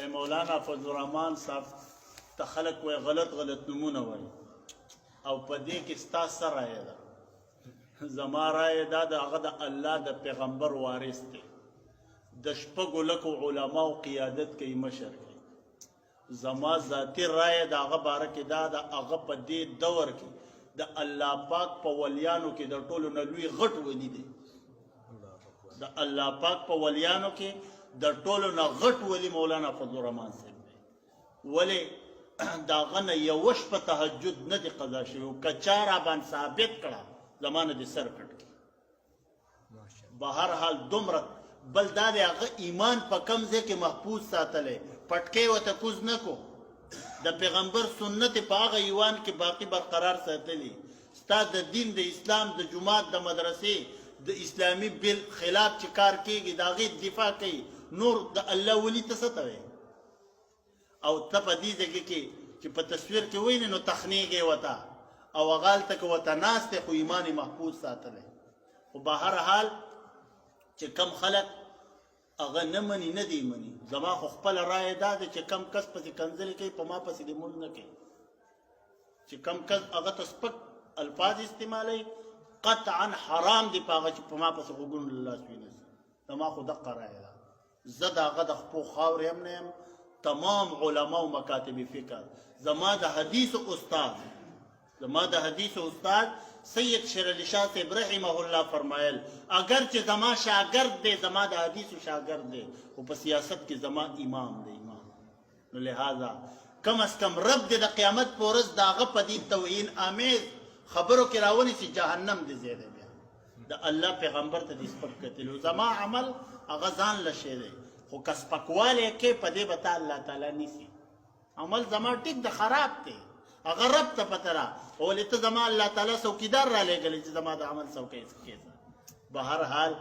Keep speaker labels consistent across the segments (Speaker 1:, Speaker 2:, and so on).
Speaker 1: مولانا فضل الرحمن صاحب ته خلک وایي غلط نومونه وایي او په دې کې ستا څه رایه ده؟ زما رایه دا د هغه د الله د پیغمبر وارث دی، د شپږو لکو علماو قیادت کوي، مشر کوي. زما ذاتي رایه د هغه باره کې دا د هغه په دې دور کې د الله پاک په ولیانو کې د ټولو نه لوی غټ ولی دی. د الله پاک په ولیانو کې د ټولو نه غټ ولی مولانا فضل الرحمن صاحب دی. ولې د هغه نه یوه شپه تهجد نه دی قضا شوی، که چا راباندې ثابت کړه زمانه دې سر کټ کړي. بهرحال دومره بل دا دی هغه ایمان په کم ځای کې محفوظ ساتلی، پټکۍ ورته کوز نه کو، د پیغمبر سنت په هغه ایوان کې باقي برقرار ساتلی. ستا د دین د اسلام د جماعت د مدرسې د اسلامي بل خلاف چې کار کېږي د هغې دفاع کوي، نور د الله ولی ته څه ته وایي؟ او ته په دې ځای کې چې په تصویر کې وینې نو تخنیږې ورته او هغالته کې ورته ناست دی، خو ایمان یې محفوظ ساتلی. خو بهرحال چې کم خلک هغه نه مني نه دی مني. زما خو خپله رایه دا ده چې کم کس پسې کنځلې کوي په ما پسې دې مونځ نه کوي. چې کم کس هغه ته سپک الفاظ استعمالوي قطعا حرام دی په هغه چې په ما پسې غوږونو له لاس وینځي. زما خو دقه رایه ده. زه د هغه د خپو خاورې هم نه یم. تمام علما و مکاتب فکر زما د حدیث استاد سید شیر علی شاہ صاحب رحمه الله فرمایل اگر چې زما شاگرد دی، زما د حدیثو شاگرد دی، خو په سیاست کې زما امام دی. امام نو لہذا کم از کم رب دی د قیامت په ورځ د هغه په دې توهین آمیز خبرو کې راونیسي جهنم دې ځای دی. بیا د الله پیغمبر ته دې سپک کتلو. زما عمل هغه ځان له شی دی، خو که سپکوالی کې په دې به تا الله تعالی نیسي. عمل زما ټیک د خراب دی، هغه رب ته پته را ولې ته زما الله تعالی څوکیدار را لېږلی چې زما د عمل څوکۍ کېږه. بهرحال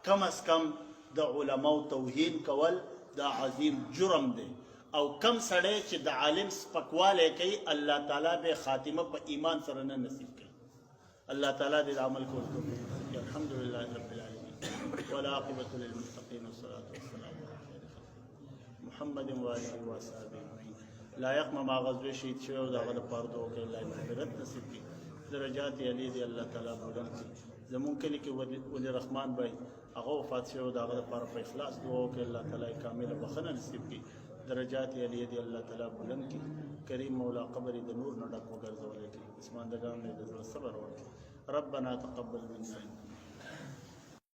Speaker 1: کم از کم د علماو توهین کول دا عظیم جرم دی، او کم سړی چې د عالم سپکوالی کوي الله تعالی به خاتمه په ایمان سره نه نصیب کوي. الله تعالی دې د عمل کول توفیق ورکړي. الحمدلله رب العالمین والعاقبة للمتقین والصلاة والسلام علی خیر خلق محمد و آله و اصحابه اجمعین. لایق ما غزوه شهید شوی او د هغه لپاره دعا وکړئ الله یې مغفرت نصیب کړي، درجات یې عالي دي الله تعالی بلند کړي. زمونږ کلي کې ولی رحمان بھائی هغه وفات شوی او د هغه لپاره په اخلاص دعا وکړئ الله تعالی یې کامله بخښنه نصیب کړي، درجات یې عالي دي الله تعالی بلند کړي. کریم مولا قبر یې د نور نه ډک وګرځولی کړي، اسماندګانو یې د زړه صبر ورکړي. ربنا تقبل منا